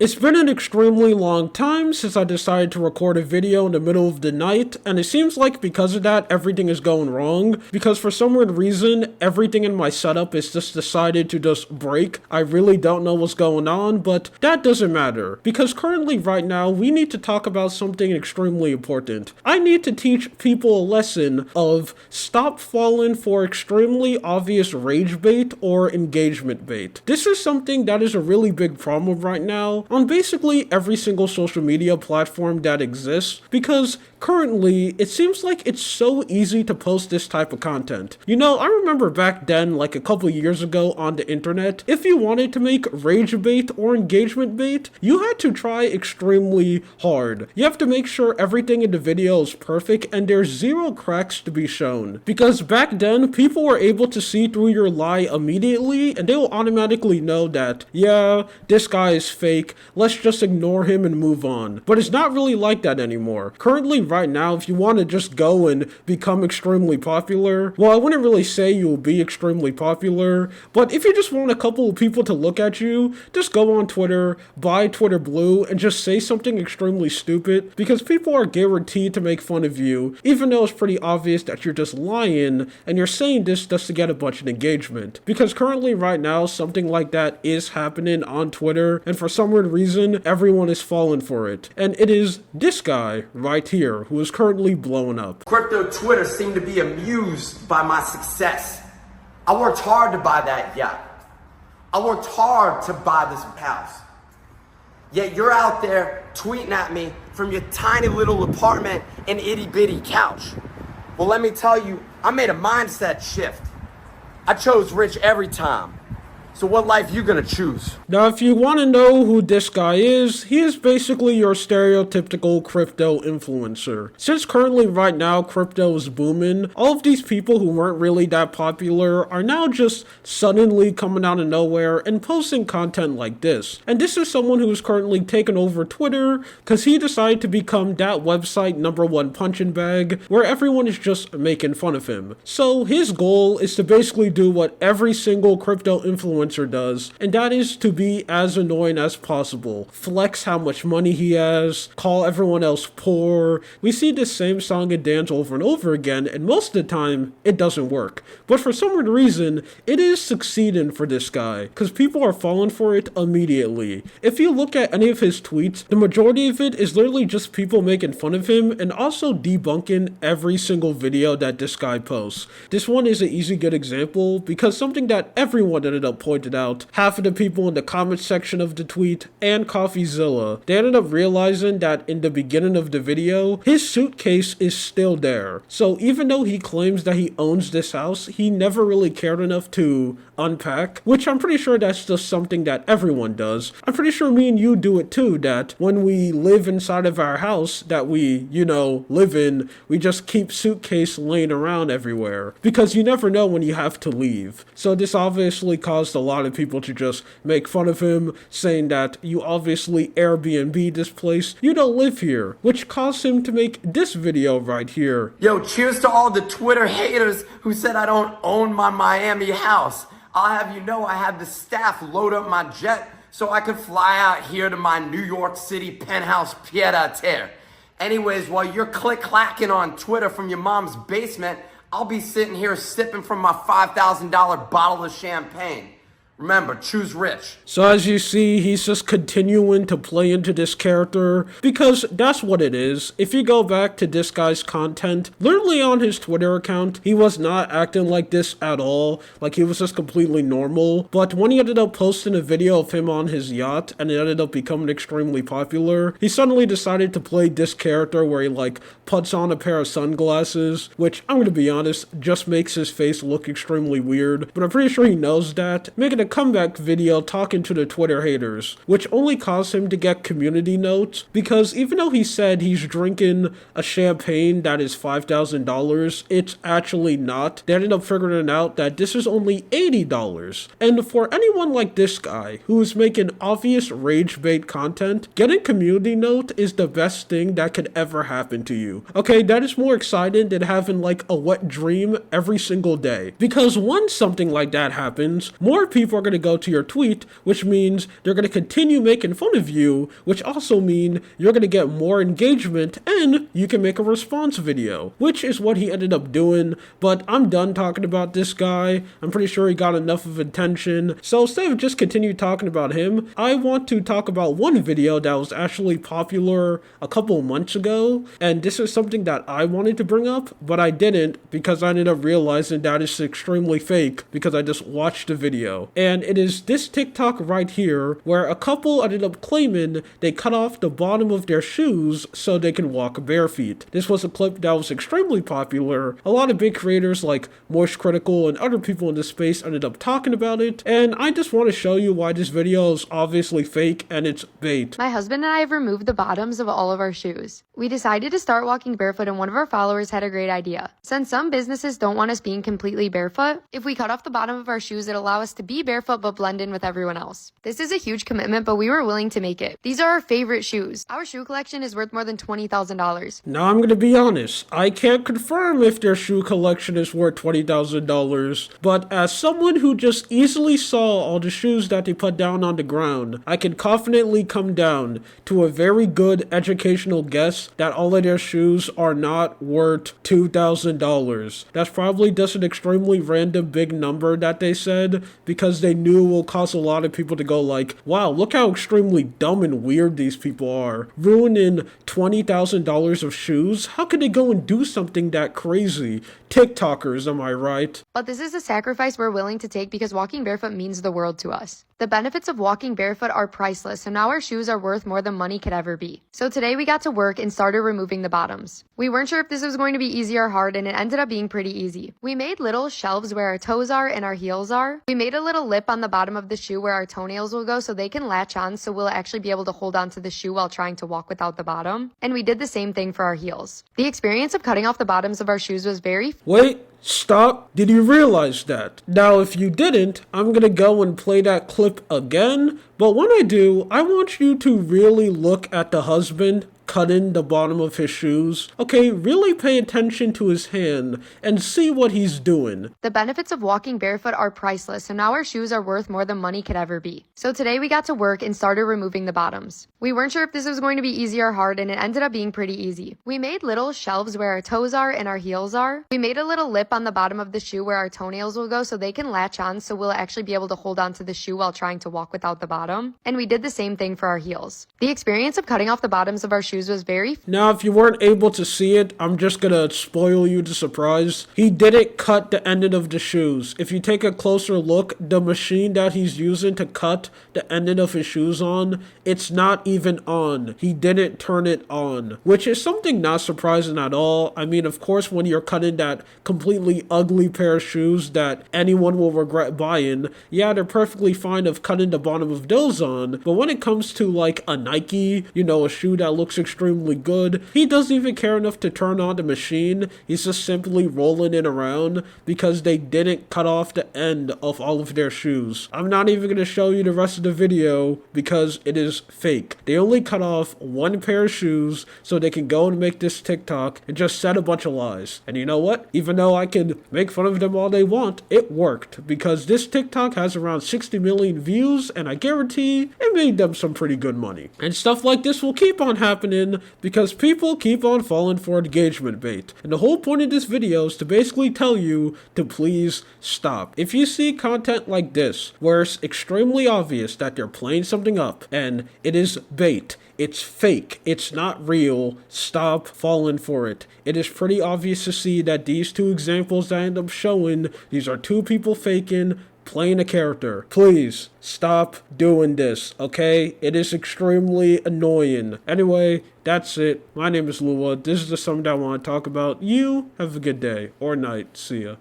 It's been an extremely long time since I decided to record a video in the middle of the night, and it seems like because of that, everything is going wrong, because for some weird reason, everything in my setup is just decided to just break. I really don't know what's going on, but that doesn't matter, because currently right now, we need to talk about something extremely important. I need to teach people a lesson of stop falling for extremely obvious rage bait or engagement bait. This is something that is a really big problem right now on basically every single social media platform that exists, because currently it seems like it's so easy to post this type of content. You know, I remember back then, like a couple years ago on the internet, if you wanted to make rage bait or engagement bait, you had to try extremely hard. You have to make sure everything in the video is perfect and there's zero cracks to be shown. Because back then, people were able to see through your lie immediately and they will automatically know that, yeah, this guy is fake, let's just ignore him and move on. But it's not really like that anymore. Currently, right now, if you want to just go and become extremely popular, well, I wouldn't really say you'll be extremely popular, but if you just want a couple of people to look at you, just go on Twitter, buy Twitter Blue, and just say something extremely stupid, because people are guaranteed to make fun of you, even though it's pretty obvious that you're just lying, and you're saying this just to get a bunch of engagement. Because currently, right now, something like that is happening on Twitter, and for some weird reason, everyone is falling for it. And it is this guy right here who is currently blowing up. Crypto Twitter seemed to be amused by my success. I worked hard to buy that yacht. I worked hard to buy this house. Yet you're out there tweeting at me from your tiny little apartment and itty bitty couch. Well, let me tell you, I made a mindset shift. I chose rich every time. So what life you gonna choose? Now, if you want to know who this guy is, he is basically your stereotypical crypto influencer. Since currently right now crypto is booming, all of these people who weren't really that popular are now just suddenly coming out of nowhere and posting content like this. And this is someone who is currently taken over Twitter because he decided to become that website #1 punching bag where everyone is just making fun of him. So his goal is to basically do what every single crypto influencer does, and that is to be as annoying as possible. Flex how much money he has, call everyone else poor. We see this same song and dance over and over again, and most of the time, it doesn't work. But for some weird reason, it is succeeding for this guy, because people are falling for it immediately. If you look at any of his tweets, the majority of it is literally just people making fun of him and also debunking every single video that this guy posts. This one is an easy good example, because something that everyone ended up pointed out, half of the people in the comment section of the tweet and CoffeeZilla, they ended up realizing that in the beginning of the video, his suitcase is still there. So even though he claims that he owns this house, he never really cared enough to unpack, which I'm pretty sure that's just something that everyone does. I'm pretty sure me and you do it too, that when we live inside of our house that we, live in, we just keep suitcase laying around everywhere, because you never know when you have to leave. So this obviously caused a lot of people to just make fun of him, saying that you obviously Airbnb this place, you don't live here, which caused him to make this video right here. Yo, cheers to all the Twitter haters who said I don't own my Miami house. I'll have you know I had the staff load up my jet so I could fly out here to my New York City penthouse pied-à-terre. Anyways, while you're click-clacking on Twitter from your mom's basement, I'll be sitting here sipping from my $5,000 bottle of champagne. Remember, choose rich. So as you see, he's just continuing to play into this character, because that's what it is. If you go back to this guy's content, literally on his Twitter account, he was not acting like this at all. Like, he was just completely normal. But when he ended up posting a video of him on his yacht, and it ended up becoming extremely popular, he suddenly decided to play this character where he, puts on a pair of sunglasses, which, I'm gonna be honest, just makes his face look extremely weird. But I'm pretty sure he knows that, making a comeback video talking to the Twitter haters, which only caused him to get community notes, because even though he said he's drinking a champagne that is $5,000, it's actually not. They ended up figuring out that this is only $80. And for anyone like this guy, who is making obvious rage bait content, getting community note is the best thing that could ever happen to you. Okay, that is more exciting than having a wet dream every single day. Because once something like that happens, more people people are going to go to your tweet, which means they're going to continue making fun of you, which also mean you're going to get more engagement and you can make a response video, which is what he ended up doing. But I'm done talking about this guy. I'm pretty sure he got enough of attention. So instead of just continue talking about him, I want to talk about one video that was actually popular a couple months ago. And this is something that I wanted to bring up, but I didn't because I ended up realizing that it's extremely fake because I just watched the video. And it is this TikTok right here where a couple ended up claiming they cut off the bottom of their shoes so they can walk bare feet. This was a clip that was extremely popular. A lot of big creators like Moist Critical and other people in this space ended up talking about it, and I just want to show you why this video is obviously fake and it's bait. My husband and I have removed the bottoms of all of our shoes. We decided to start walking barefoot, and one of our followers had a great idea. Since some businesses don't want us being completely barefoot, if we cut off the bottom of our shoes, it'll allow us to be barefoot but blend in with everyone else. This is a huge commitment, but we were willing to make it. These are our favorite shoes. Our shoe collection is worth more than $20,000. Now I'm gonna be honest, I can't confirm if their shoe collection is worth $20,000, but as someone who just easily saw all the shoes that they put down on the ground, I can confidently come down to a very good educational guess that all of their shoes are not worth $2,000. That's probably just an extremely random big number that they said because they knew it will cause a lot of people to go like, wow, look how extremely dumb and weird these people are. Ruining $20,000 of shoes? How could they go and do something that crazy? TikTokers, am I right? But this is a sacrifice we're willing to take because walking barefoot means the world to us. The benefits of walking barefoot are priceless, so now our shoes are worth more than money could ever be. So today we got to work and started removing the bottoms. We weren't sure if this was going to be easy or hard, and it ended up being pretty easy. We made little shelves where our toes are and our heels are. We made a little lip on the bottom of the shoe where our toenails will go so they can latch on, so we'll actually be able to hold on to the shoe while trying to walk without the bottom. And we did the same thing for our heels. The experience of cutting off the bottoms of our shoes was very Wait, stop. Did you realize that? Now, if you didn't, I'm gonna go and play that clip again. But when I do, I want you to really look at the husband cutting the bottom of his shoes. Okay, really pay attention to his hand and see what he's doing. The benefits of walking barefoot are priceless, so now our shoes are worth more than money could ever be. So today we got to work and started removing the bottoms. We weren't sure if this was going to be easy or hard, and it ended up being pretty easy. We made little shelves where our toes are and our heels are. We made a little lip on the bottom of the shoe where our toenails will go so they can latch on, so we'll actually be able to hold on to the shoe while trying to walk without the bottom. And we did the same thing for our heels. The experience of cutting off the bottoms of our shoes was very Now, if you weren't able to see it, I'm just gonna spoil you the surprise. He didn't cut the ending of the shoes. If you take a closer look, the machine that he's using to cut the ending of his shoes on, it's not even on. He didn't turn it on, which is something not surprising at all. I mean, of course, when you're cutting that completely ugly pair of shoes that anyone will regret buying, yeah, they're perfectly fine of cutting the bottom of those on, but when it comes to like a Nike, you know, a shoe that looks extremely good, he doesn't even care enough to turn on the machine. He's just simply rolling it around because they didn't cut off the end of all of their shoes. I'm not even going to show you the rest of the video because it is fake. They only cut off one pair of shoes so they can go and make this TikTok and just said a bunch of lies. And you know what? Even though I can make fun of them all they want, it worked because this TikTok has around 60 million views, and I guarantee it made them some pretty good money. And stuff like this will keep on happening because people keep on falling for engagement bait. And the whole point of this video is to basically tell you to please stop. If you see content like this, where it's extremely obvious that they're playing something up and it is bait, it's fake, it's not real, stop falling for it. It is pretty obvious to see that these two examples that I end up showing, these are two people faking, playing a character. Please stop doing this, okay? It is extremely annoying. Anyway, that's it. My name is Lua. This is just something I want to talk about. You have a good day or night. See ya.